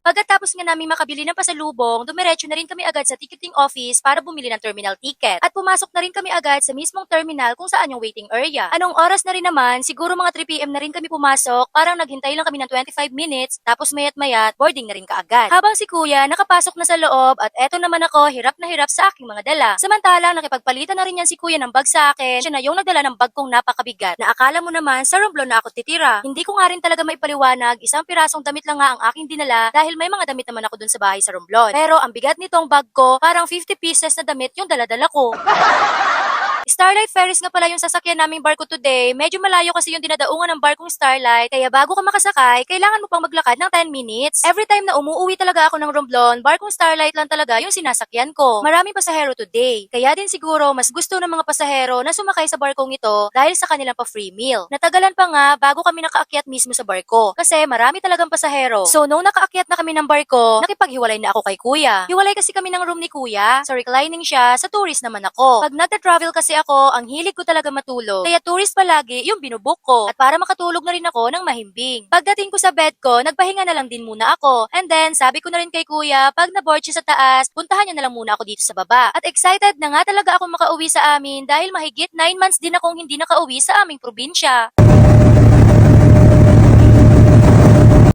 Pagkatapos nga namin makabili ng pasalubong, dumiretso na rin kami agad sa ticketing office para bumili ng terminal ticket. At pumasok na rin kami agad sa mismong terminal kung saan yung waiting area. Anong oras na rin naman, siguro mga 3 PM na rin kami pumasok, parang naghintay lang kami ng 25 minutes, tapos mayat-mayat, boarding na rin kaagad. Habang si kuya nakapasok na sa loob at eto naman ako hirap na hirap sa aking mga dala. Samantalang nakipagpalitan na rin yan si kuya ng bag sa akin, siya na yung nagdala ng bag kong napakabigat na akala mo naman sa Romblon na ako titira. Hindi ko nga rin talaga maipaliwanag, isang pirasong damit lang nga ang aking dinala dahil may mga damit naman ako dun sa bahay sa Romblon. Pero ang bigat nitong bag ko, parang 50 pieces na damit yung dala-dala ko. Starlight Ferries nga pala yung sasakyan naming barko today. Medyo malayo kasi yung dinadaungan ng barkong Starlight, kaya bago ka makasakay, kailangan mo pang maglakad ng 10 minutes. Every time na umuuwi talaga ako ng Romblon, barkong Starlight lang talaga yung sinasakyan ko. Maraming pasahero today, kaya din siguro mas gusto ng mga pasahero na sumakay sa barkong ito dahil sa kanilang pa-free meal. Natagalan pa nga bago kami nakaakyat mismo sa barko, kasi marami talagang pasahero. So nung nakaakyat na kami ng barko, nakipaghiwalay na ako kay kuya. Hiwalay kasi kami ng room ni kuya, so reclining siya, sa tourist naman ako. Pag nagta-travel kasi ako, ang hilig ko talaga matulog. Kaya tourist palagi yung binubuk ko. At para makatulog na rin ako ng mahimbing. Pagdating ko sa bed ko, nagpahinga na lang din muna ako. And then, sabi ko na rin kay kuya, pag na-board siya sa taas, puntahan niya na lang muna ako dito sa baba. At excited na nga talaga ako makauwi sa amin dahil mahigit 9 months din akong hindi nakauwi sa aming probinsya.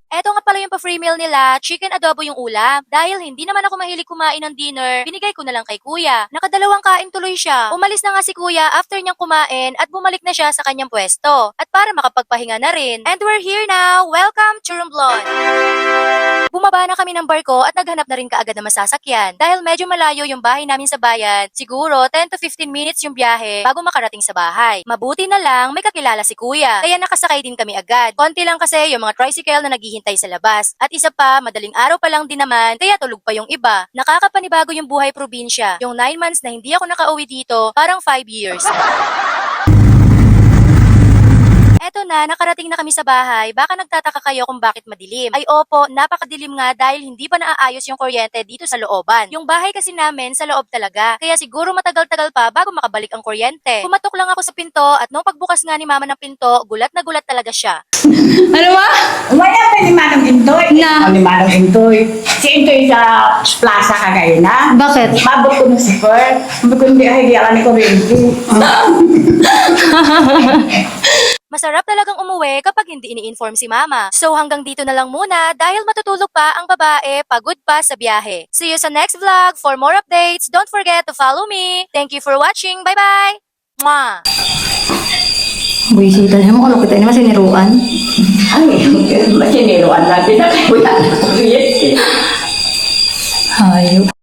Eto nga pala yung pa-free meal nila, chicken adobo yung ulam. Dahil hindi naman ako mahilig kumain ng dinner, binigay ko na lang kay kuya. Nakadalawang kain tuloy siya. Umalis na nga si kuya after niyang kumain at bumalik na siya sa kanyang pwesto. At para makapagpahinga na rin. And we're here now! Welcome to Romblon! Bumaba na kami ng barko at naghanap na rin kaagad na masasakyan. Dahil medyo malayo yung bahay namin sa bayan, siguro 10 to 15 minutes yung biyahe bago makarating sa bahay. Mabuti na lang may kakilala si kuya, kaya nakasakay din kami agad. Konti lang kasi yung mga tricycle na naghihintay sa labas. At isa pa, madaling araw pa lang din naman, kaya tulog pa yung iba. Nakakapanibago yung buhay probinsya. Yung 9 months na hindi ako nakauwi dito, parang 5 years. Eto na, nakarating na kami sa bahay. Baka nagtataka kayo kung bakit madilim. Ay opo, napakadilim nga dahil hindi pa naaayos yung kuryente dito sa looban. Yung bahay kasi namin sa loob talaga. Kaya siguro matagal-tagal pa bago makabalik ang kuryente. Pumatok lang ako sa pinto at nung pagbukas nga ni mama ng pinto, gulat na gulat talaga siya. Ano ba? Wala pa ni Manong Intoy. Na? Ni Manong Intoy. Si Intoy sa plaza kagaya na. Bakit? Mabot ko ng sipper. Mabot ko hindi ay diyan ni kuryente. Masarap talagang umuwi kapag hindi ini-inform si mama. So hanggang dito na lang muna dahil matutulog pa ang babae, pagod pa sa biyahe. See you sa next vlog. For more updates, don't forget to follow me. Thank you for watching. Bye-bye! Mwah! Buisita niya mo, ano kita naman siniruan? Ay, masiniruan natin na kuya na kuryente. Hayop.